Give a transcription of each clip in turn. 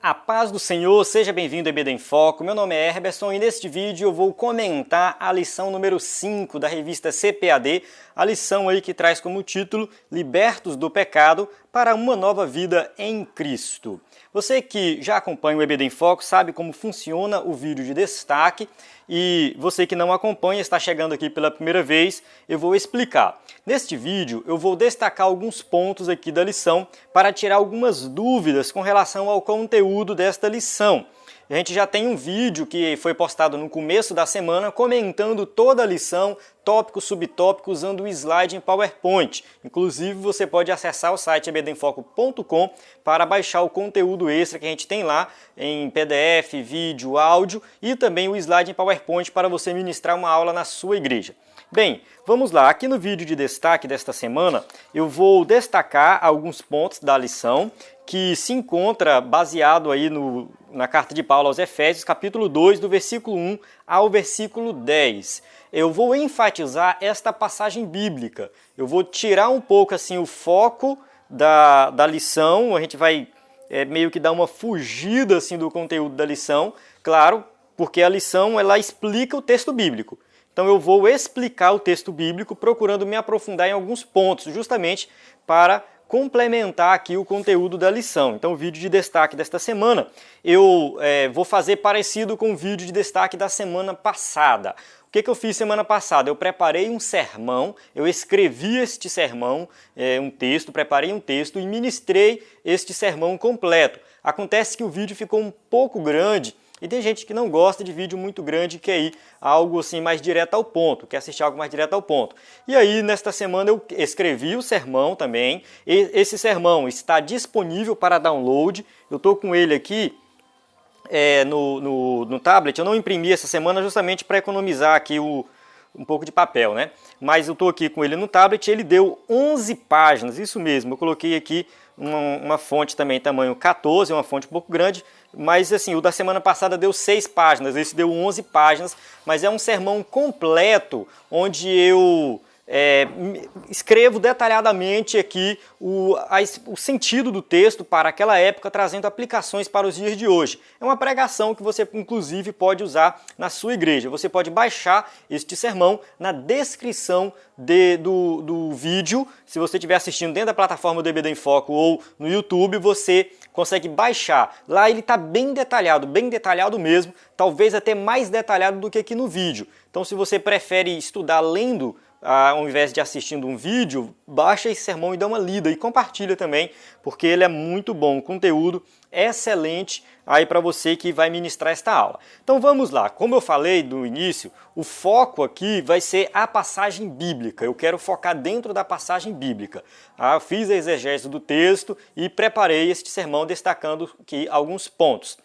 A paz do Senhor, seja bem-vindo ao EBD em Foco. Meu nome é Herberson e neste vídeo eu vou comentar a lição número 5 da revista CPAD, a lição aí que traz como título Libertos do Pecado para uma nova vida em Cristo. Você que já acompanha o EBD em Foco sabe como funciona o vídeo de destaque e você que não acompanha, está chegando aqui pela primeira vez, eu vou explicar. Neste vídeo eu vou destacar alguns pontos aqui da lição para tirar algumas dúvidas com relação ao conteúdo desta lição. A gente já tem um vídeo que foi postado no começo da semana comentando toda a lição, tópico, subtópico, usando o slide em PowerPoint. Inclusive você pode acessar o site ebdenfoco.com para baixar o conteúdo extra que a gente tem lá em PDF, vídeo, áudio e também o slide em PowerPoint para você ministrar uma aula na sua igreja. Bem, vamos lá. Aqui no vídeo de destaque desta semana eu vou destacar alguns pontos da lição que se encontra baseado aí na carta de Paulo aos Efésios, capítulo 2, do versículo 1 ao versículo 10. Eu vou enfatizar esta passagem bíblica. Eu vou tirar um pouco assim o foco da lição, a gente vai meio que dar uma fugida assim do conteúdo da lição, claro, porque a lição ela explica o texto bíblico. Então eu vou explicar o texto bíblico procurando me aprofundar em alguns pontos, justamente para complementar aqui o conteúdo da lição. Então o vídeo de destaque desta semana eu vou fazer parecido com o vídeo de destaque da semana passada. O que eu fiz semana passada? Eu preparei um sermão, eu escrevi este sermão, um texto, preparei um texto e ministrei este sermão completo. Acontece que o vídeo ficou um pouco grande e tem gente que não gosta de vídeo muito grande, quer ir algo assim mais direto ao ponto, quer assistir algo mais direto ao ponto. E aí, nesta semana, eu escrevi o sermão também. Esse sermão está disponível para download. Eu estou com ele aqui no tablet. Eu não imprimi essa semana justamente para economizar aqui um pouco de papel, né? Mas eu estou aqui com ele no tablet. Ele deu 11 páginas, isso mesmo. Eu coloquei aqui uma fonte também tamanho 14, uma fonte um pouco grande, mas assim, o da semana passada deu 6 páginas, esse deu 11 páginas, mas é um sermão completo, onde eu escrevo detalhadamente aqui o sentido do texto para aquela época, trazendo aplicações para os dias de hoje. É uma pregação que você, inclusive, pode usar na sua igreja. Você pode baixar este sermão na descrição do vídeo. Se você estiver assistindo dentro da plataforma do EBD em Foco ou no YouTube, você consegue baixar. Lá ele está bem detalhado mesmo, talvez até mais detalhado do que aqui no vídeo. Então, se você prefere estudar lendo, ao invés de assistindo um vídeo, baixa esse sermão e dá uma lida e compartilha também, porque ele é muito bom, conteúdo excelente aí para você que vai ministrar esta aula. Então vamos lá, como eu falei no início, o foco aqui vai ser a passagem bíblica, eu quero focar dentro da passagem bíblica. Eu fiz a exegese do texto e preparei este sermão destacando aqui alguns pontos.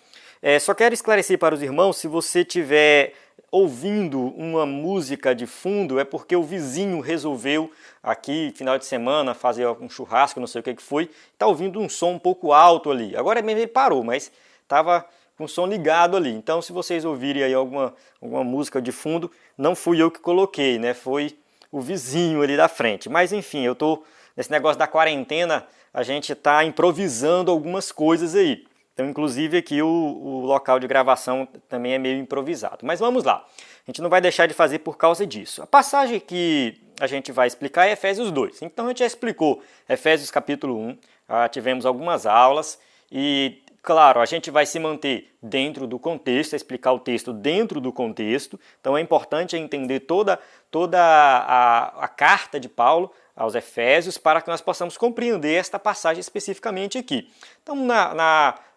Só quero esclarecer para os irmãos, se você tiver ouvindo uma música de fundo, é porque o vizinho resolveu aqui, final de semana, fazer um churrasco, não sei o que foi, está ouvindo um som um pouco alto ali. Agora mesmo ele parou, mas estava com o som ligado ali. Então, se vocês ouvirem aí alguma música de fundo, não fui eu que coloquei, né? Foi o vizinho ali da frente. Mas enfim, eu estou nesse negócio da quarentena, a gente está improvisando algumas coisas aí. Então, inclusive, aqui o local de gravação também é meio improvisado. Mas vamos lá. A gente não vai deixar de fazer por causa disso. A passagem que a gente vai explicar é Efésios 2. Então, a gente já explicou Efésios capítulo 1. Tivemos algumas aulas e, claro, a gente vai se manter dentro do contexto, explicar o texto dentro do contexto. Então, é importante entender toda a carta de Paulo aos Efésios para que nós possamos compreender esta passagem especificamente aqui. Então,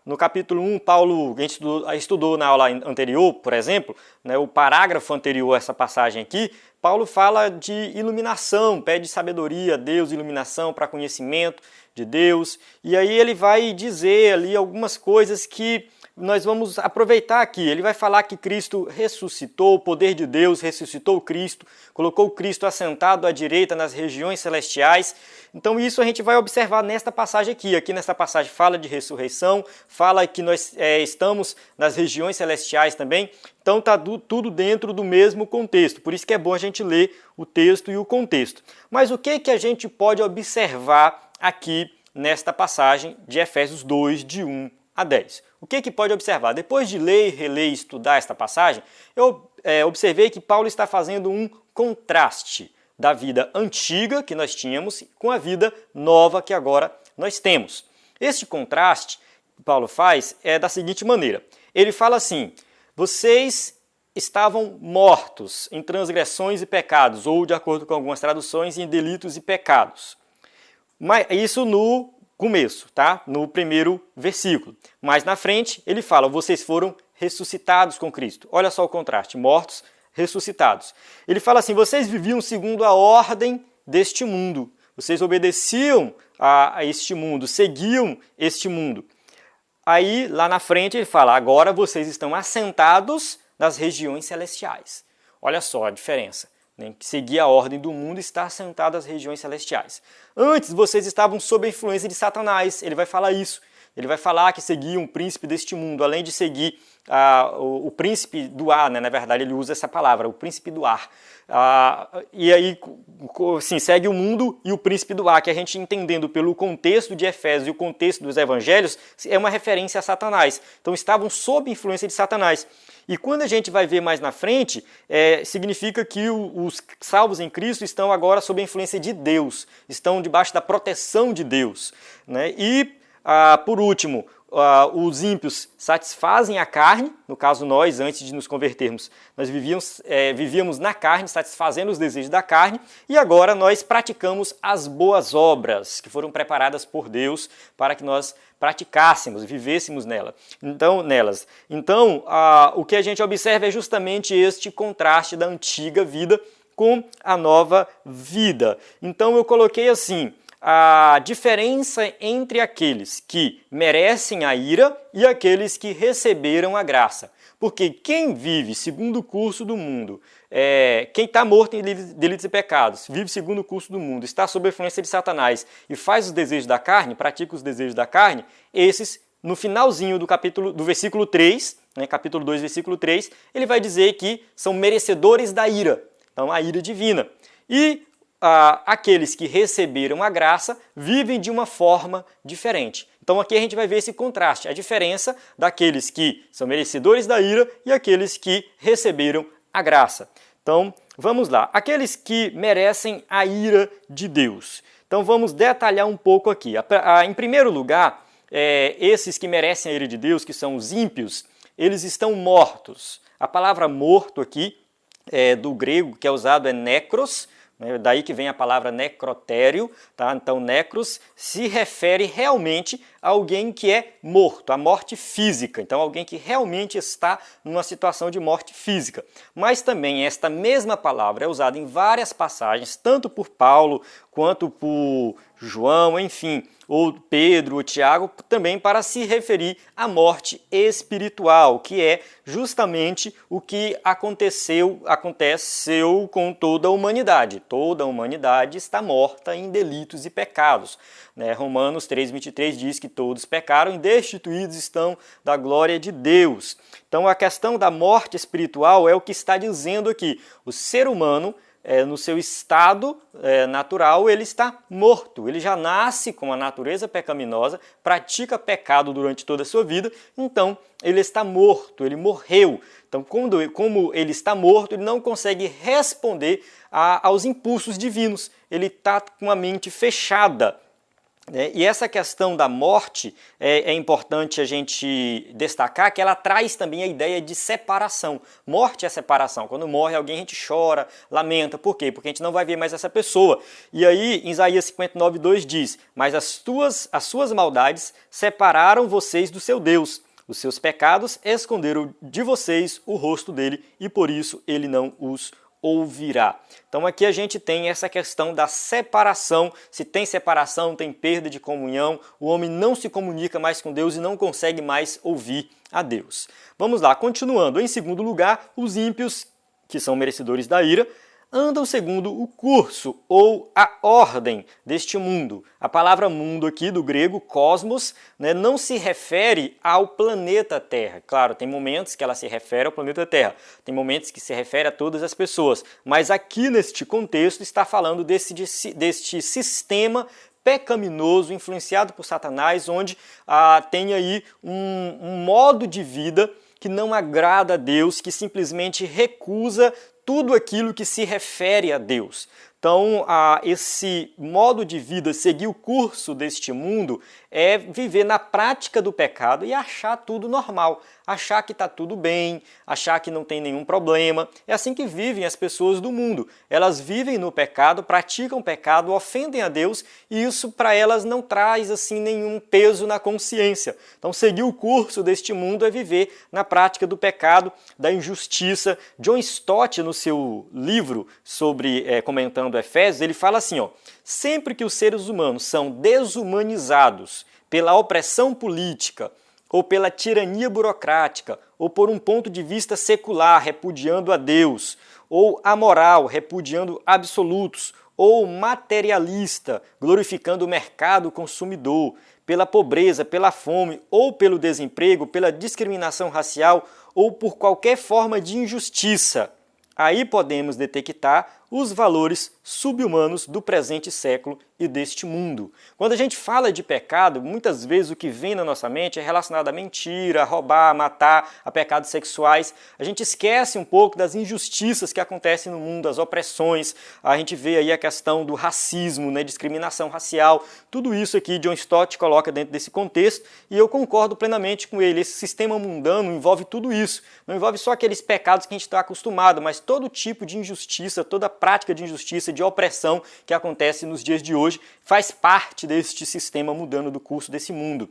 no capítulo 1, Paulo, a gente estudou na aula anterior, por exemplo, né, o parágrafo anterior a essa passagem aqui, Paulo fala de iluminação, pede sabedoria a Deus, iluminação para conhecimento de Deus, e aí ele vai dizer ali algumas coisas que nós vamos aproveitar aqui. Ele vai falar que Cristo ressuscitou, o poder de Deus ressuscitou Cristo, colocou Cristo assentado à direita nas regiões celestiais. Então isso a gente vai observar nesta passagem aqui. Aqui nesta passagem fala de ressurreição, fala que nós estamos nas regiões celestiais também. Então está tudo dentro do mesmo contexto. Por isso que é bom a gente ler o texto e o contexto. Mas o que a gente pode observar aqui nesta passagem de Efésios 2, de 1 a 10. O que pode observar? Depois de ler, reler e estudar esta passagem, eu observei que Paulo está fazendo um contraste da vida antiga que nós tínhamos com a vida nova que agora nós temos. Este contraste que Paulo faz é da seguinte maneira. Ele fala assim, vocês estavam mortos em transgressões e pecados, ou de acordo com algumas traduções, em delitos e pecados. Mas isso no começo, tá? No primeiro versículo. Mas na frente ele fala, vocês foram ressuscitados com Cristo. Olha só o contraste, mortos, ressuscitados. Ele fala assim, vocês viviam segundo a ordem deste mundo. Vocês obedeciam a este mundo, seguiam este mundo. Aí, lá na frente, ele fala, agora vocês estão assentados nas regiões celestiais. Olha só a diferença. Que seguir a ordem do mundo está assentado nas regiões celestiais. Antes, vocês estavam sob a influência de Satanás. Ele vai falar isso. Ele vai falar que seguiam o príncipe deste mundo, além de seguir o príncipe do ar, né? Na verdade ele usa essa palavra, o príncipe do ar. E aí, assim, segue o mundo e o príncipe do ar, que a gente entendendo pelo contexto de Efésios e o contexto dos evangelhos, é uma referência a Satanás. Então estavam sob influência de Satanás. E quando a gente vai ver mais na frente, significa que os salvos em Cristo estão agora sob a influência de Deus, estão debaixo da proteção de Deus, né? E por último, os ímpios satisfazem a carne, no caso nós, antes de nos convertermos, nós vivíamos na carne, satisfazendo os desejos da carne, e agora nós praticamos as boas obras que foram preparadas por Deus para que nós praticássemos, vivêssemos nelas. Então, o que a gente observa é justamente este contraste da antiga vida com a nova vida. Então eu coloquei assim, a diferença entre aqueles que merecem a ira e aqueles que receberam a graça. Porque quem vive segundo o curso do mundo, quem está morto em delitos e pecados, vive segundo o curso do mundo, está sob a influência de Satanás e faz os desejos da carne, pratica os desejos da carne, esses, no finalzinho do versículo 3, né, capítulo 2, versículo 3, ele vai dizer que são merecedores da ira, então a ira divina. E aqueles que receberam a graça vivem de uma forma diferente. Então aqui a gente vai ver esse contraste, a diferença daqueles que são merecedores da ira e aqueles que receberam a graça. Então vamos lá, aqueles que merecem a ira de Deus. Então vamos detalhar um pouco aqui. Em primeiro lugar, esses que merecem a ira de Deus, que são os ímpios, eles estão mortos. A palavra morto aqui, do grego que é usado é necros, daí que vem a palavra necrotério, tá? Então necros se refere realmente a alguém que é morto, a morte física, então alguém que realmente está numa situação de morte física. Mas também esta mesma palavra é usada em várias passagens, tanto por Paulo quanto por João, enfim, ou Pedro ou Tiago, também para se referir à morte espiritual, que é justamente o que aconteceu com toda a humanidade. Toda a humanidade está morta em delitos e pecados. Romanos 3,23 diz que todos pecaram e destituídos estão da glória de Deus. Então a questão da morte espiritual é o que está dizendo aqui. O ser humano, no seu estado natural, ele está morto. Ele já nasce com a natureza pecaminosa, pratica pecado durante toda a sua vida, então ele está morto, ele morreu. Então, como ele está morto, ele não consegue responder aos impulsos divinos. Ele está com a mente fechada. E essa questão da morte é importante a gente destacar que ela traz também a ideia de separação. Morte é separação. Quando morre alguém a gente chora, lamenta. Por quê? Porque a gente não vai ver mais essa pessoa. E aí em Isaías 59:2 diz, mas as suas maldades separaram vocês do seu Deus. Os seus pecados esconderam de vocês o rosto dele e por isso ele não os ouvirá. Então aqui a gente tem essa questão da separação. Se tem separação, tem perda de comunhão, o homem não se comunica mais com Deus e não consegue mais ouvir a Deus. Vamos lá, continuando. Em segundo lugar, os ímpios, que são merecedores da ira, andam segundo o curso ou a ordem deste mundo. A palavra mundo aqui do grego, cosmos, não se refere ao planeta Terra. Claro, tem momentos que ela se refere ao planeta Terra, tem momentos que se refere a todas as pessoas, mas aqui neste contexto está falando deste sistema pecaminoso, influenciado por Satanás, onde tem aí um modo de vida que não agrada a Deus, que simplesmente recusa tudo aquilo que se refere a Deus. Então, esse modo de vida, seguir o curso deste mundo, é viver na prática do pecado e achar tudo normal, achar que está tudo bem, achar que não tem nenhum problema. É assim que vivem as pessoas do mundo. Elas vivem no pecado, praticam pecado, ofendem a Deus e isso para elas não traz assim nenhum peso na consciência. Então, seguir o curso deste mundo é viver na prática do pecado, da injustiça. John Stott, no seu livro sobre comentando Efésios, ele fala assim, sempre que os seres humanos são desumanizados pela opressão política, ou pela tirania burocrática, ou por um ponto de vista secular, repudiando a Deus, ou amoral, repudiando absolutos, ou materialista, glorificando o mercado consumidor, pela pobreza, pela fome, ou pelo desemprego, pela discriminação racial, ou por qualquer forma de injustiça. Aí podemos detectar os valores sub-humanos do presente século e deste mundo. Quando a gente fala de pecado, muitas vezes o que vem na nossa mente é relacionado a mentira, a roubar, a matar, a pecados sexuais. A gente esquece um pouco das injustiças que acontecem no mundo, as opressões. A gente vê aí a questão do racismo, discriminação racial. Tudo isso aqui John Stott coloca dentro desse contexto e eu concordo plenamente com ele. Esse sistema mundano envolve tudo isso. Não envolve só aqueles pecados que a gente está acostumado, mas todo tipo de injustiça, toda prática de injustiça, de opressão que acontece nos dias de hoje, faz parte deste sistema mudando do curso desse mundo.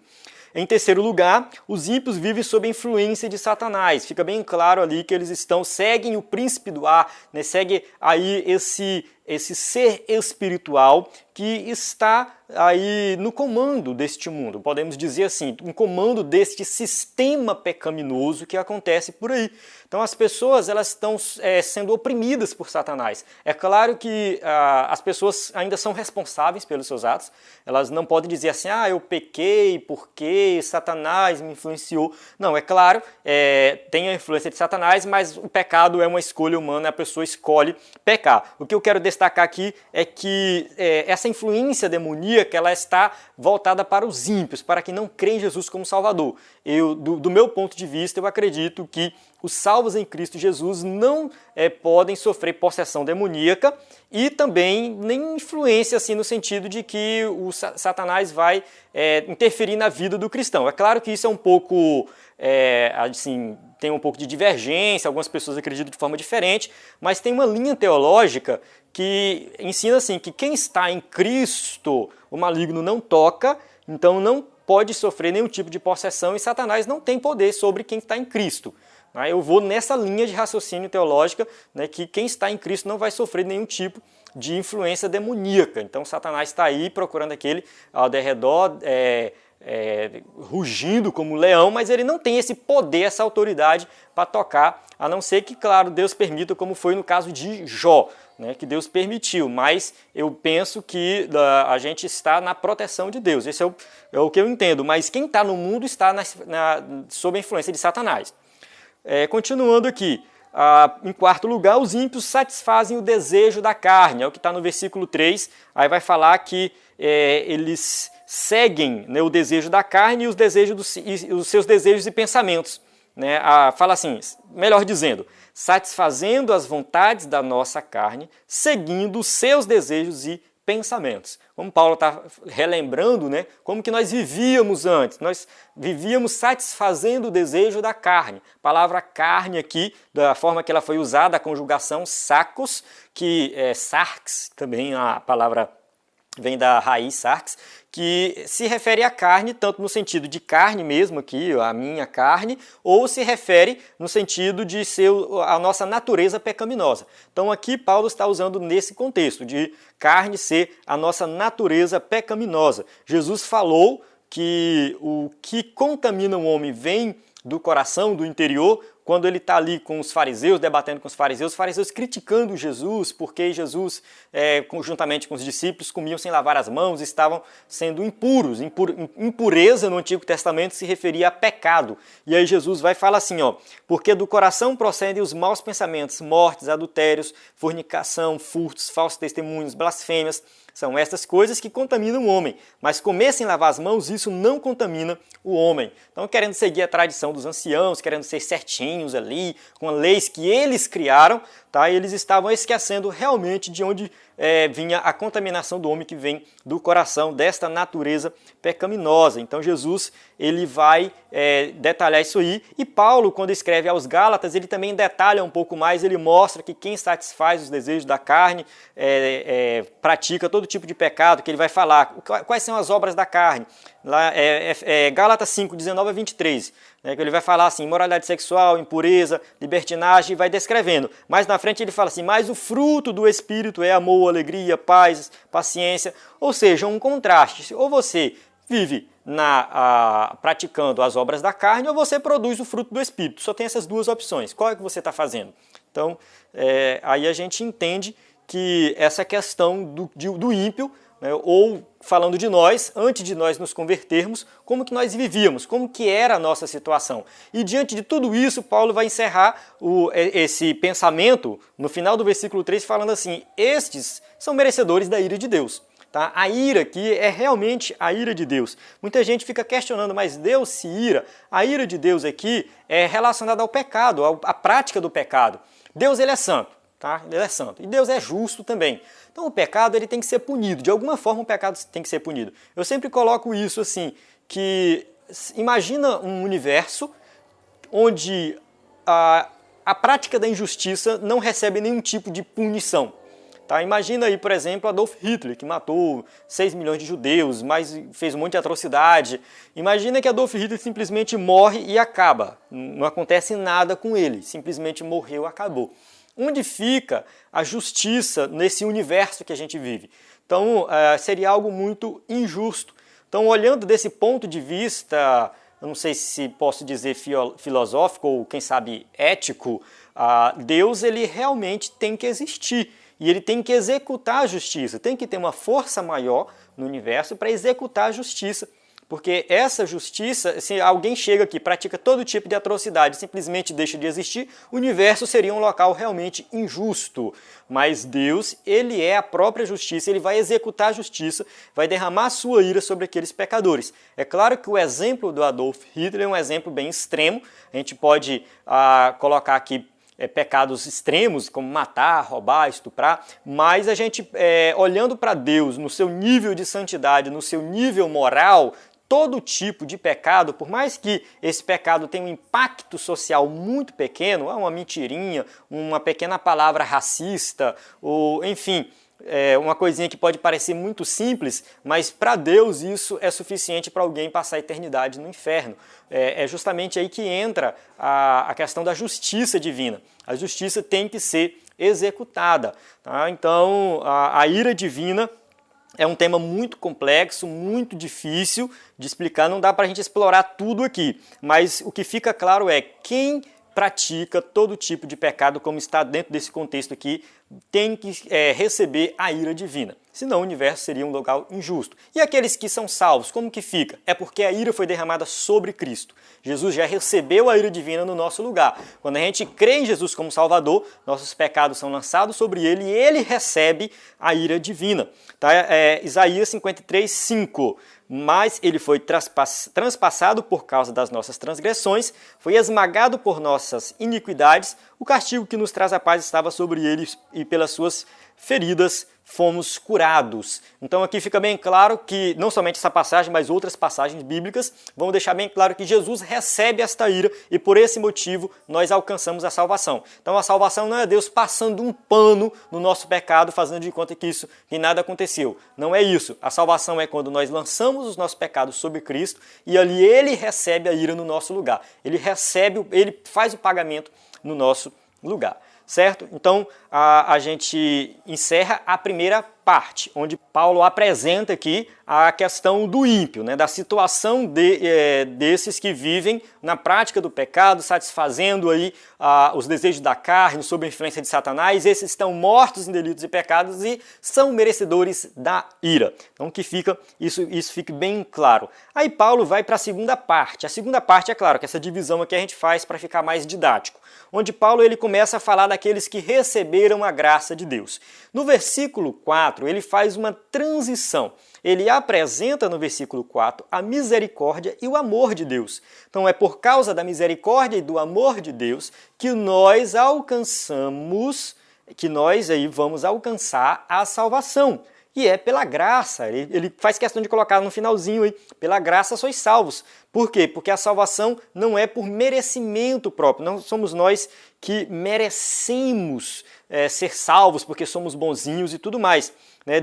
Em terceiro lugar, os ímpios vivem sob a influência de Satanás. Fica bem claro ali que eles seguem o príncipe do ar, seguem aí esse ser espiritual que está aí no comando deste mundo, podemos dizer assim, um comando deste sistema pecaminoso que acontece por aí. Então as pessoas elas estão sendo oprimidas por Satanás. É claro que as pessoas ainda são responsáveis pelos seus atos, elas não podem dizer assim, eu pequei porque Satanás me influenciou. Não, é claro, tem a influência de Satanás, mas o pecado é uma escolha humana, a pessoa escolhe pecar. O que eu quero destacar aqui é que essa influência demoníaca ela está voltada para os ímpios, para quem não crê em Jesus como Salvador. Do meu ponto de vista, eu acredito que os salvos em Cristo Jesus não podem sofrer possessão demoníaca e também nem influência assim, no sentido de que o Satanás vai interferir na vida do cristão. É claro que isso é um pouco, assim, tem um pouco de divergência, algumas pessoas acreditam de forma diferente, mas tem uma linha teológica que ensina assim, que quem está em Cristo, o maligno não toca, então não pode sofrer nenhum tipo de possessão e Satanás não tem poder sobre quem está em Cristo. Eu vou nessa linha de raciocínio teológica, que quem está em Cristo não vai sofrer nenhum tipo de influência demoníaca. Então Satanás está aí procurando aquele ao derredor, rugindo como um leão, mas ele não tem esse poder, essa autoridade para tocar, a não ser que, claro, Deus permita, como foi no caso de Jó, que Deus permitiu, mas eu penso que a gente está na proteção de Deus, esse é o que eu entendo, mas quem está no mundo está sob a influência de Satanás. Continuando aqui, em quarto lugar, os ímpios satisfazem o desejo da carne, é o que está no versículo 3, aí vai falar que eles seguem o desejo da carne e os seus desejos e pensamentos. Fala assim, melhor dizendo, satisfazendo as vontades da nossa carne, seguindo os seus desejos e pensamentos. Como Paulo está relembrando, como que nós vivíamos antes. Nós vivíamos satisfazendo o desejo da carne. A palavra carne aqui, da forma que ela foi usada, a conjugação sarcos, que é sarx, também a palavra vem da raiz sarx, que se refere à carne, tanto no sentido de carne mesmo aqui, a minha carne, ou se refere no sentido de ser a nossa natureza pecaminosa. Então aqui Paulo está usando nesse contexto de carne ser a nossa natureza pecaminosa. Jesus falou que o que contamina o homem vem do coração, do interior, quando ele está ali com os fariseus, debatendo com os fariseus criticando Jesus, porque Jesus, juntamente com os discípulos, comiam sem lavar as mãos, estavam sendo impuros. Impureza no Antigo Testamento se referia a pecado. E aí Jesus vai falar assim, porque do coração procedem os maus pensamentos, mortes, adultérios, fornicação, furtos, falsos testemunhos, blasfêmias. São estas coisas que contaminam o homem, mas comer sem lavar as mãos, isso não contamina o homem. Então, querendo seguir a tradição dos anciãos, querendo ser certinhos ali, com leis que eles criaram, tá? Eles estavam esquecendo realmente de onde vinha a contaminação do homem, que vem do coração, desta natureza pecaminosa. Então Jesus ele vai detalhar isso aí, e Paulo, quando escreve aos Gálatas, ele também detalha um pouco mais, ele mostra que quem satisfaz os desejos da carne pratica todo tipo de pecado, que ele vai falar quais são as obras da carne. Lá, Gálatas 5, 19 a 23, que ele vai falar assim, imoralidade sexual, impureza, libertinagem, e vai descrevendo. Mais na frente ele fala assim, mas o fruto do Espírito é amor, alegria, paz, paciência, ou seja, um contraste. Ou você vive praticando as obras da carne, ou você produz o fruto do Espírito. Só tem essas duas opções. Qual é que você está fazendo? Então, aí a gente entende que essa questão do ímpio, ou falando de nós, antes de nós nos convertermos, como que nós vivíamos, como que era a nossa situação. E diante de tudo isso, Paulo vai encerrar esse pensamento no final do versículo 3 falando assim, estes são merecedores da ira de Deus. Tá? A ira aqui é realmente a ira de Deus. Muita gente fica questionando, mas Deus se ira? A ira de Deus aqui é relacionada ao pecado, à prática do pecado. Deus ele é santo. Tá? Ele é santo. E Deus é justo também. Então o pecado ele tem que ser punido. De alguma forma o pecado tem que ser punido. Eu sempre coloco isso assim, que imagina um universo onde a prática da injustiça não recebe nenhum tipo de punição. Tá? Imagina aí, por exemplo, Adolf Hitler, que matou 6 milhões de judeus, mas fez um monte de atrocidade. Imagina que Adolf Hitler simplesmente morre e acaba. Não acontece nada com ele. Simplesmente morreu, acabou. Onde fica a justiça nesse universo que a gente vive? Então, seria algo muito injusto. Então, olhando desse ponto de vista, eu não sei se posso dizer filosófico ou, quem sabe, ético, Deus ele realmente tem que existir. E ele tem que executar a justiça. Tem que ter uma força maior no universo para executar a justiça. Porque essa justiça, se alguém chega aqui, pratica todo tipo de atrocidade, simplesmente deixa de existir, o universo seria um local realmente injusto. Mas Deus, ele é a própria justiça, ele vai executar a justiça, vai derramar a sua ira sobre aqueles pecadores. É claro que o exemplo do Adolf Hitler é um exemplo bem extremo, a gente pode colocar aqui pecados extremos, como matar, roubar, estuprar, mas a gente, olhando para Deus, no seu nível de santidade, no seu nível moral, todo tipo de pecado, por mais que esse pecado tenha um impacto social muito pequeno, uma mentirinha, uma pequena palavra racista, ou enfim, uma coisinha que pode parecer muito simples, mas para Deus isso é suficiente para alguém passar a eternidade no inferno. É justamente aí que entra a questão da justiça divina. A justiça tem que ser executada. Tá? Então, a ira divina é um tema muito complexo, muito difícil de explicar, não dá para a gente explorar tudo aqui, mas o que fica claro é quem pratica todo tipo de pecado, como está dentro desse contexto aqui, tem que receber a ira divina. Senão o universo seria um lugar injusto. E aqueles que são salvos, como que fica? É porque a ira foi derramada sobre Cristo. Jesus já recebeu a ira divina no nosso lugar. Quando a gente crê em Jesus como Salvador, nossos pecados são lançados sobre ele e ele recebe a ira divina. Tá? Isaías 53, 5. Mas ele foi transpassado por causa das nossas transgressões, foi esmagado por nossas iniquidades, o castigo que nos traz a paz estava sobre ele e pelas suas feridas fomos curados. Então aqui fica bem claro que, não somente essa passagem, mas outras passagens bíblicas vão deixar bem claro que Jesus recebe esta ira e por esse motivo nós alcançamos a salvação. Então a salvação não é Deus passando um pano no nosso pecado, fazendo de conta que nada aconteceu. Não é isso. A salvação é quando nós lançamos os nossos pecados sobre Cristo e ali ele recebe a ira no nosso lugar. Ele faz o pagamento no nosso lugar. Certo? Então, a gente encerra a primeira parte, onde Paulo apresenta aqui a questão do ímpio, né, da situação desses que vivem na prática do pecado, satisfazendo aí os desejos da carne, sob a influência de Satanás. Esses estão mortos em delitos e pecados e são merecedores da ira. Então que isso fique bem claro. Aí Paulo vai para a segunda parte. A segunda parte, é claro, que essa divisão aqui a gente faz para ficar mais didático, onde Paulo ele começa a falar daqueles que receberam a graça de Deus. No versículo 4, ele faz uma transição. Ele apresenta no versículo 4 a misericórdia e o amor de Deus. Então é por causa da misericórdia e do amor de Deus que nós alcançamos, que nós aí vamos alcançar a salvação. E é pela graça, ele faz questão de colocar no finalzinho aí, pela graça sois salvos. Por quê? Porque a salvação não é por merecimento próprio, não somos nós que merecemos ser salvos porque somos bonzinhos e tudo mais.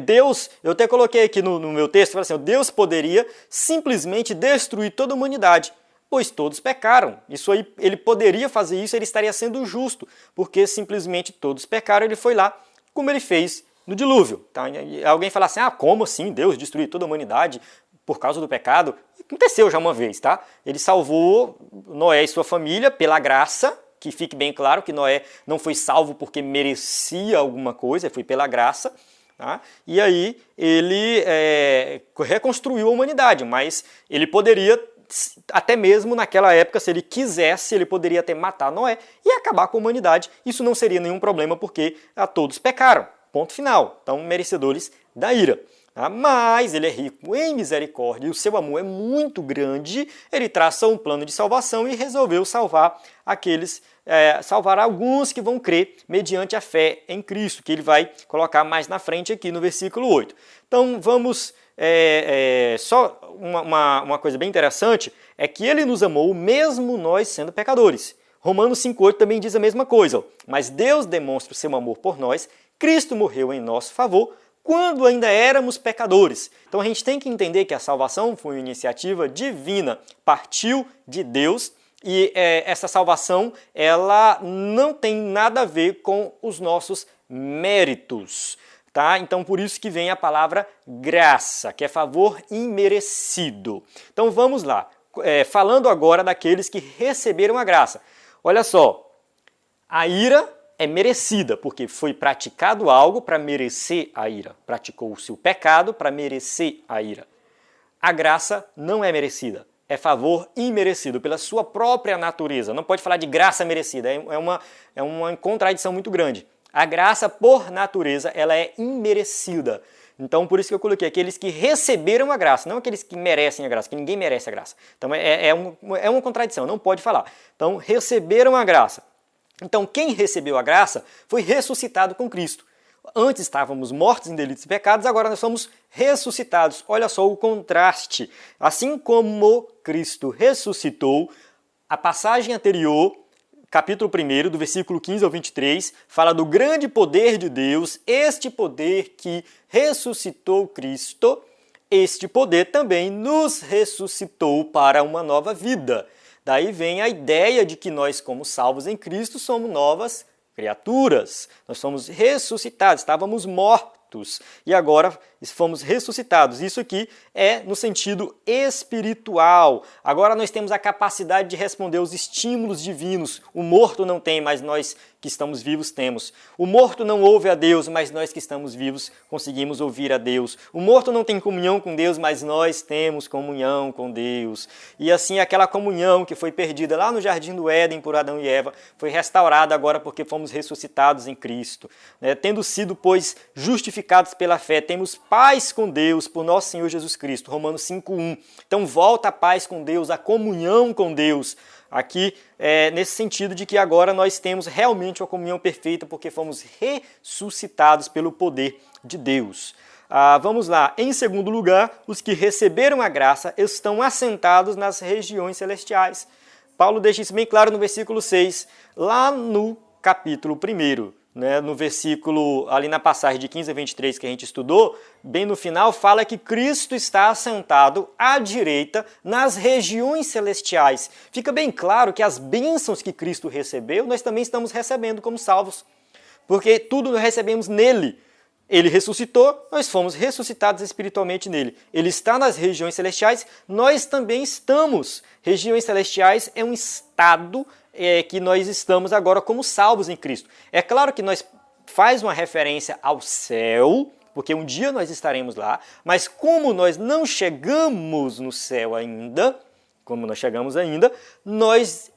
Deus, eu até coloquei aqui no meu texto, assim, Deus poderia simplesmente destruir toda a humanidade, pois todos pecaram. Isso aí, ele poderia fazer isso, ele estaria sendo justo, porque simplesmente todos pecaram, ele foi lá, como ele fez no dilúvio. Tá? Alguém fala assim, como assim Deus destruiu toda a humanidade por causa do pecado? Aconteceu já uma vez, tá? Ele salvou Noé e sua família pela graça, que fique bem claro que Noé não foi salvo porque merecia alguma coisa, foi pela graça. Tá? E aí ele reconstruiu a humanidade, mas ele poderia, até mesmo naquela época, se ele quisesse, ele poderia até matar Noé e acabar com a humanidade. Isso não seria nenhum problema porque todos pecaram. Ponto final. Então, merecedores da ira. Tá? Mas ele é rico em misericórdia e o seu amor é muito grande. Ele traça um plano de salvação e resolveu salvar salvar alguns que vão crer mediante a fé em Cristo, que ele vai colocar mais na frente aqui no versículo 8. Então, vamos... só uma coisa bem interessante é que ele nos amou mesmo nós sendo pecadores. Romanos 5,8 também diz a mesma coisa. Mas Deus demonstra o seu amor por nós. Cristo morreu em nosso favor quando ainda éramos pecadores. Então a gente tem que entender que a salvação foi uma iniciativa divina, partiu de Deus e essa salvação ela não tem nada a ver com os nossos méritos. Tá? Então por isso que vem a palavra graça, que é favor imerecido. Então vamos lá, falando agora daqueles que receberam a graça. Olha só, a ira é merecida, porque foi praticado algo para merecer a ira. Praticou-se o pecado para merecer a ira. A graça não é merecida, é favor imerecido, pela sua própria natureza. Não pode falar de graça merecida, é uma contradição muito grande. A graça, por natureza, ela é imerecida. Então, por isso que eu coloquei aqueles que receberam a graça, não aqueles que merecem a graça, que ninguém merece a graça. Então, é uma contradição, não pode falar. Então, receberam a graça. Então, quem recebeu a graça foi ressuscitado com Cristo. Antes estávamos mortos em delitos e pecados, agora nós somos ressuscitados. Olha só o contraste. Assim como Cristo ressuscitou, a passagem anterior, capítulo 1, do versículo 15 ao 23, fala do grande poder de Deus, este poder que ressuscitou Cristo, este poder também nos ressuscitou para uma nova vida. Daí vem a ideia de que nós, como salvos em Cristo, somos novas criaturas. Nós somos ressuscitados, estávamos mortos e agora fomos ressuscitados. Isso aqui é no sentido espiritual. Agora nós temos a capacidade de responder aos estímulos divinos. O morto não tem, mas nós que estamos vivos temos. O morto não ouve a Deus, mas nós que estamos vivos conseguimos ouvir a Deus. O morto não tem comunhão com Deus, mas nós temos comunhão com Deus. E assim aquela comunhão que foi perdida lá no Jardim do Éden por Adão e Eva foi restaurada agora porque fomos ressuscitados em Cristo. Tendo sido, pois, justificados pela fé, temos paz com Deus por nosso Senhor Jesus Cristo. Romanos 5,1. Então volta a paz com Deus, a comunhão com Deus. Aqui, nesse sentido de que agora nós temos realmente uma comunhão perfeita porque fomos ressuscitados pelo poder de Deus. Vamos lá. Em segundo lugar, os que receberam a graça estão assentados nas regiões celestiais. Paulo deixa isso bem claro no versículo 6, lá no capítulo 1. No versículo, ali na passagem de 15 a 23 que a gente estudou, bem no final, fala que Cristo está assentado à direita nas regiões celestiais. Fica bem claro que as bênçãos que Cristo recebeu, nós também estamos recebendo como salvos. porque tudo nós recebemos nele. Ele ressuscitou, nós fomos ressuscitados espiritualmente nele. Ele está nas regiões celestiais, nós também estamos. Regiões celestiais é um estado que nós estamos agora como salvos em Cristo. É claro que nós faz uma referência ao céu, porque um dia nós estaremos lá, mas como nós não chegamos no céu ainda, nós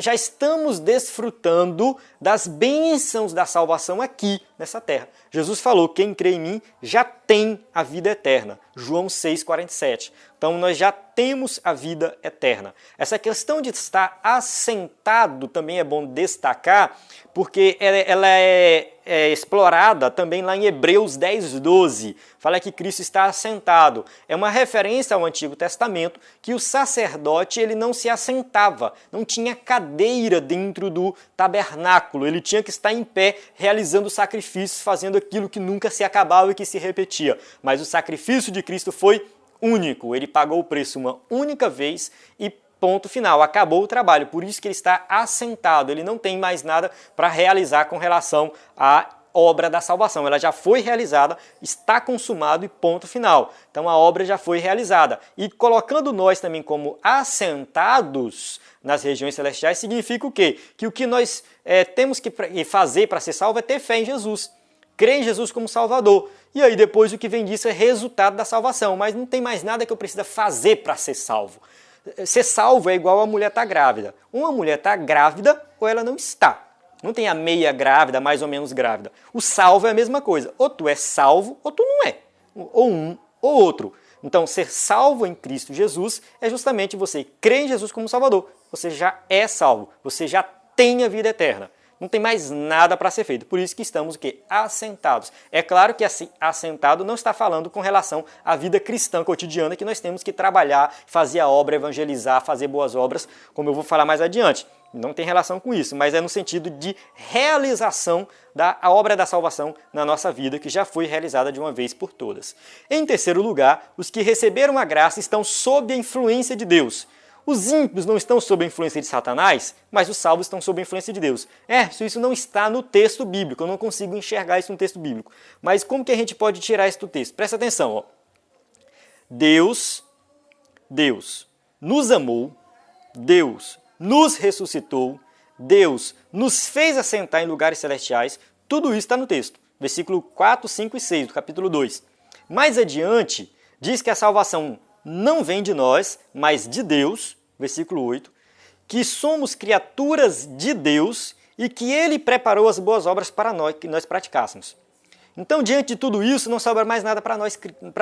já estamos desfrutando das bênçãos da salvação aqui nessa terra. Jesus falou, quem crê em mim já tem a vida eterna. João 6,47. Então nós já temos a vida eterna. Essa questão de estar assentado também é bom destacar, porque ela é explorada também lá em Hebreus 10:12. Fala que Cristo está assentado. É uma referência ao Antigo Testamento que o sacerdote ele não se assentava, não tinha cadeira dentro do tabernáculo. Ele tinha que estar em pé realizando sacrifícios, fazendo aquilo que nunca se acabava e que se repetia. Mas o sacrifício de Cristo foi único. Ele pagou o preço uma única vez e ponto final, acabou o trabalho. Por isso que ele está assentado, ele não tem mais nada para realizar com relação à obra da salvação. Ela já foi realizada, está consumado e ponto final. Então a obra já foi realizada. E colocando nós também como assentados nas regiões celestiais, significa o quê? Que o que nós temos que fazer para ser salvo é ter fé em Jesus. Crer em Jesus como Salvador. E aí depois o que vem disso é resultado da salvação. Mas não tem mais nada que eu precisa fazer para ser salvo. Ser salvo é igual a mulher estar grávida. Uma mulher está grávida ou ela não está. Não tem a meia grávida, mais ou menos grávida. O salvo é a mesma coisa. Ou tu é salvo ou tu não é. Ou um ou outro. Então, ser salvo em Cristo Jesus é justamente você crer em Jesus como Salvador. Você já é salvo. Você já tem a vida eterna. Não tem mais nada para ser feito. Por isso que estamos o quê? Assentados. É claro que assim, assentado não está falando com relação à vida cristã cotidiana, que nós temos que trabalhar, fazer a obra, evangelizar, fazer boas obras, como eu vou falar mais adiante. Não tem relação com isso, mas é no sentido de realização da obra da salvação na nossa vida, que já foi realizada de uma vez por todas. Em terceiro lugar, os que receberam a graça estão sob a influência de Deus. Os ímpios não estão sob a influência de Satanás, mas os salvos estão sob a influência de Deus. Isso não está no texto bíblico, eu não consigo enxergar isso no texto bíblico. Mas como que a gente pode tirar isso do texto? Presta atenção, ó. Deus nos amou, Deus nos ressuscitou, Deus nos fez assentar em lugares celestiais, tudo isso está no texto. Versículo 4, 5 e 6 do capítulo 2. Mais adiante, diz que a salvação não vem de nós, mas de Deus, versículo 8, que somos criaturas de Deus e que Ele preparou as boas obras para nós, que nós praticássemos. Então, diante de tudo isso, não sobra mais nada para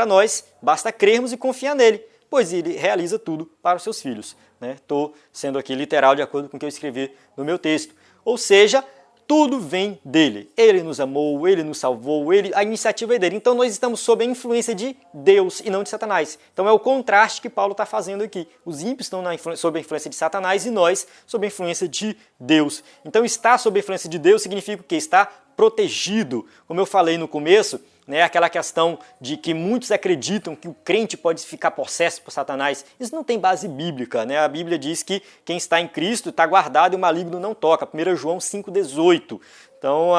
nós, basta crermos e confiar nele, pois Ele realiza tudo para os seus filhos. Estou sendo aqui literal de acordo com o que eu escrevi no meu texto. Ou seja, tudo vem dele. Ele nos amou, ele nos salvou, a iniciativa é dele. Então nós estamos sob a influência de Deus e não de Satanás. Então é o contraste que Paulo está fazendo aqui. Os ímpios estão sob a influência de Satanás e nós sob a influência de Deus. Então estar sob a influência de Deus significa o quê? Estar protegido. Como eu falei no começo, aquela questão de que muitos acreditam que o crente pode ficar possesso por Satanás. Isso não tem base bíblica. A Bíblia diz que quem está em Cristo está guardado e o maligno não toca. 1 João 5,18. Então,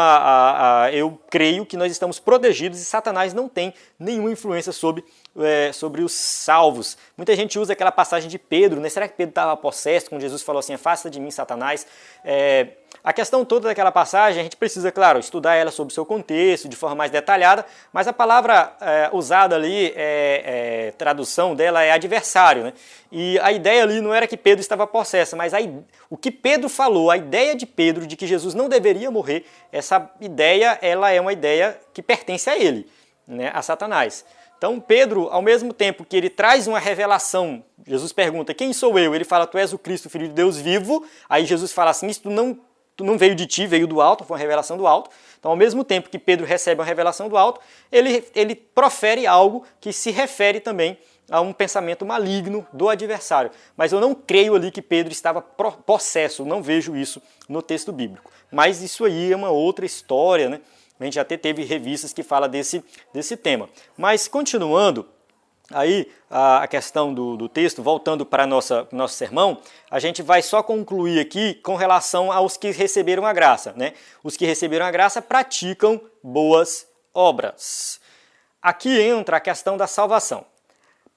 eu creio que nós estamos protegidos e Satanás não tem nenhuma influência sobre os salvos. Muita gente usa aquela passagem de Pedro, Será que Pedro estava possesso, quando Jesus falou assim, afasta de mim, Satanás? A questão toda daquela passagem, a gente precisa, claro, estudar ela sob o seu contexto, de forma mais detalhada, mas a palavra usada ali, tradução dela é adversário, E a ideia ali não era que Pedro estava possesso, mas o que Pedro falou, a ideia de Pedro de que Jesus não deveria morrer, essa ideia, ela é uma ideia que pertence a ele, a Satanás. Então Pedro, ao mesmo tempo que ele traz uma revelação, Jesus pergunta, quem sou eu? Ele fala, tu és o Cristo, Filho de Deus vivo. Aí Jesus fala assim, isso tu não veio de ti, veio do alto, foi uma revelação do alto. Então, ao mesmo tempo que Pedro recebe uma revelação do alto, ele profere algo que se refere também a um pensamento maligno do adversário. Mas eu não creio ali que Pedro estava possesso, não vejo isso no texto bíblico. Mas isso aí é uma outra história, A gente até teve revistas que falam desse tema. Mas, continuando, aí a questão do texto, voltando para nosso sermão, a gente vai só concluir aqui com relação aos que receberam a graça, né? Os que receberam a graça praticam boas obras. Aqui entra a questão da salvação.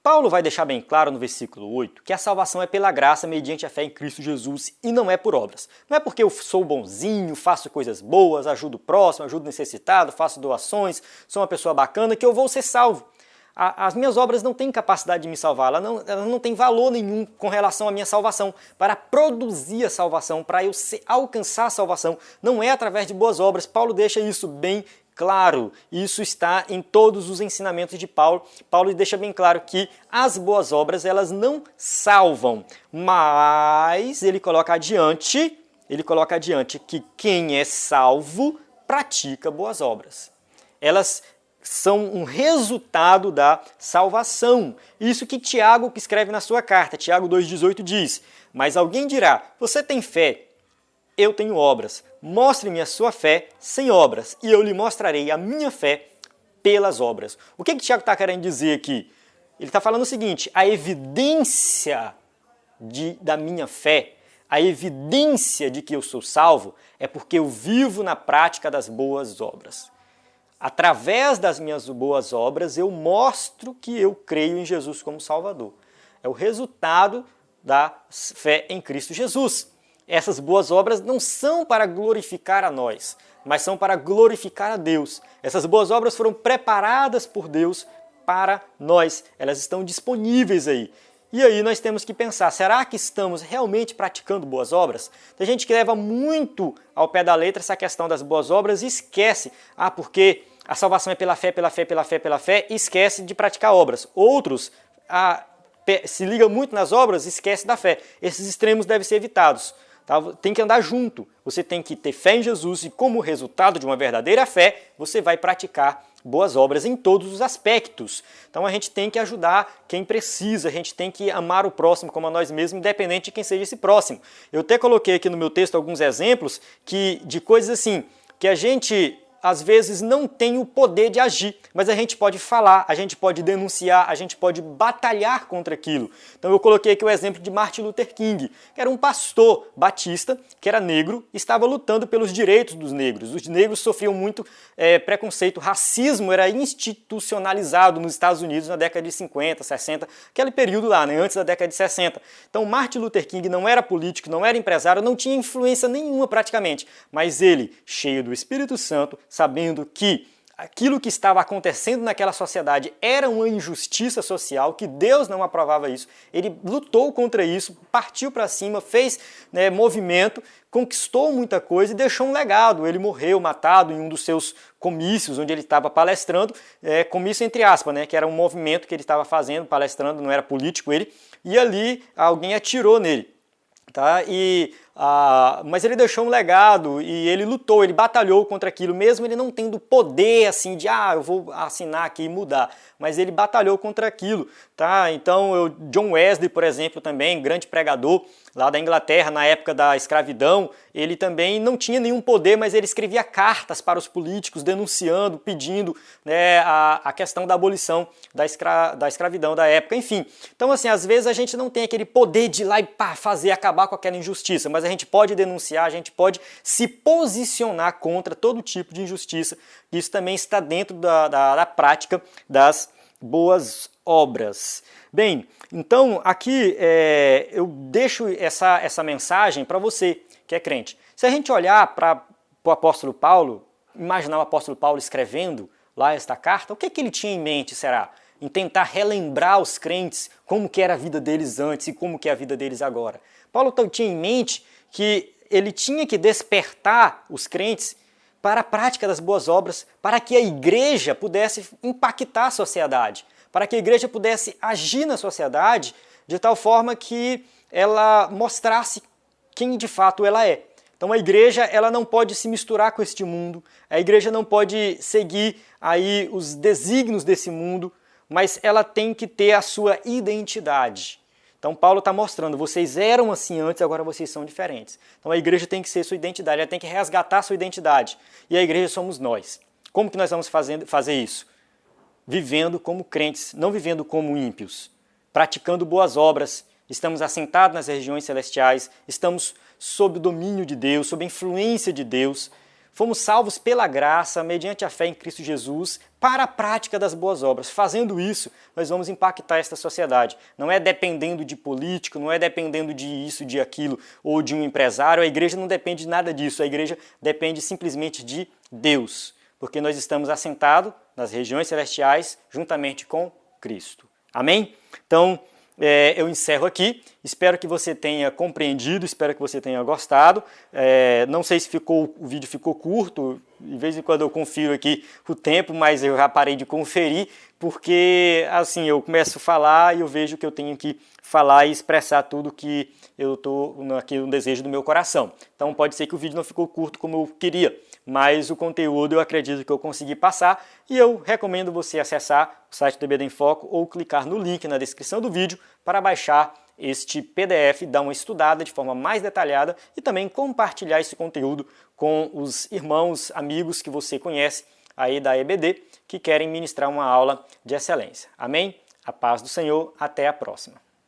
Paulo vai deixar bem claro no versículo 8 que a salvação é pela graça mediante a fé em Cristo Jesus e não é por obras. Não é porque eu sou bonzinho, faço coisas boas, ajudo o próximo, ajudo o necessitado, faço doações, sou uma pessoa bacana que eu vou ser salvo. As minhas obras não têm capacidade de me salvar, ela não tem valor nenhum com relação à minha salvação. Para produzir a salvação, para eu alcançar a salvação, não é através de boas obras. Paulo deixa isso bem claro. Isso está em todos os ensinamentos de Paulo. Paulo deixa bem claro que as boas obras elas não salvam, mas ele coloca adiante que quem é salvo pratica boas obras. Elas são um resultado da salvação. Isso que Tiago, que escreve na sua carta, Tiago 2,18 diz: mas alguém dirá, você tem fé, eu tenho obras. Mostre-me a sua fé sem obras, e eu lhe mostrarei a minha fé pelas obras. O que Tiago está querendo dizer aqui? Ele está falando o seguinte: a evidência da minha fé, a evidência de que eu sou salvo, é porque eu vivo na prática das boas obras. Através das minhas boas obras, eu mostro que eu creio em Jesus como Salvador. É o resultado da fé em Cristo Jesus. Essas boas obras não são para glorificar a nós, mas são para glorificar a Deus. Essas boas obras foram preparadas por Deus para nós. Elas estão disponíveis aí. E aí nós temos que pensar, será que estamos realmente praticando boas obras? Tem gente que leva muito ao pé da letra essa questão das boas obras e esquece, porque a salvação é pela fé, pela fé, pela fé, pela fé, e esquece de praticar obras. Outros se ligam muito nas obras e esquecem da fé. Esses extremos devem ser evitados. Tá? Tem que andar junto. Você tem que ter fé em Jesus e como resultado de uma verdadeira fé, você vai praticar boas obras em todos os aspectos. Então a gente tem que ajudar quem precisa, a gente tem que amar o próximo como a nós mesmos, independente de quem seja esse próximo. Eu até coloquei aqui no meu texto alguns exemplos de coisas assim, que a gente às vezes não tem o poder de agir, mas a gente pode falar, a gente pode denunciar, a gente pode batalhar contra aquilo. Então eu coloquei aqui o exemplo de Martin Luther King, que era um pastor batista, que era negro, e estava lutando pelos direitos dos negros. Os negros sofriam muito preconceito, racismo era institucionalizado nos Estados Unidos na década de 50, 60, aquele período lá, né, antes da década de 60. Então Martin Luther King não era político, não era empresário, não tinha influência nenhuma praticamente, mas ele, cheio do Espírito Santo, sabendo que aquilo que estava acontecendo naquela sociedade era uma injustiça social, que Deus não aprovava isso, ele lutou contra isso, partiu para cima, fez movimento, conquistou muita coisa e deixou um legado. Ele morreu matado em um dos seus comícios, onde ele estava palestrando, comício entre aspas, que era um movimento que ele estava fazendo, palestrando, não era político ele, e ali alguém atirou nele. Tá? Mas ele deixou um legado e ele lutou, ele batalhou contra aquilo, mesmo ele não tendo poder assim de eu vou assinar aqui e mudar, mas ele batalhou contra aquilo. Tá? Então John Wesley, por exemplo, também grande pregador lá da Inglaterra na época da escravidão, ele também não tinha nenhum poder, mas ele escrevia cartas para os políticos denunciando, pedindo a questão da abolição da escravidão da época, enfim. Então assim, às vezes a gente não tem aquele poder de ir lá e acabar com aquela injustiça, mas a gente pode denunciar, a gente pode se posicionar contra todo tipo de injustiça. Isso também está dentro da prática das boas obras. Bem, então aqui eu deixo essa mensagem para você que é crente. Se a gente olhar para o apóstolo Paulo, imaginar o apóstolo Paulo escrevendo lá esta carta, o que ele tinha em mente, será? Em tentar relembrar os crentes como que era a vida deles antes e como que é a vida deles agora. Paulo tinha em mente que ele tinha que despertar os crentes para a prática das boas obras, para que a igreja pudesse impactar a sociedade, para que a igreja pudesse agir na sociedade de tal forma que ela mostrasse quem de fato ela é. Então a igreja ela não pode se misturar com este mundo, a igreja não pode seguir aí os desígnios desse mundo, mas ela tem que ter a sua identidade. Então Paulo está mostrando, vocês eram assim antes, agora vocês são diferentes. Então a igreja tem que ser sua identidade, ela tem que resgatar sua identidade. E a igreja somos nós. Como que nós vamos fazer isso? vivendo como crentes, não vivendo como ímpios, praticando boas obras, estamos assentados nas regiões celestiais, estamos sob o domínio de Deus, sob a influência de Deus, fomos salvos pela graça, mediante a fé em Cristo Jesus, para a prática das boas obras. Fazendo isso, nós vamos impactar esta sociedade. Não é dependendo de político, não é dependendo de isso, de aquilo, ou de um empresário. A igreja não depende de nada disso. A igreja depende simplesmente de Deus, porque nós estamos assentados nas regiões celestiais juntamente com Cristo. Amém? Então, eu encerro aqui. Espero que você tenha compreendido, espero que você tenha gostado. Não sei se o vídeo ficou curto, de vez em quando eu confiro aqui o tempo, mas eu já parei de conferir, porque assim, eu começo a falar e eu vejo que eu tenho que falar e expressar tudo que eu estou aqui no desejo do meu coração. Então pode ser que o vídeo não ficou curto como eu queria, mas o conteúdo eu acredito que eu consegui passar e eu recomendo você acessar o site do EBD em Foco ou clicar no link na descrição do vídeo para baixar este PDF, dar uma estudada de forma mais detalhada e também compartilhar esse conteúdo com os irmãos, amigos que você conhece aí da EBD que querem ministrar uma aula de excelência. Amém? A paz do Senhor, até a próxima.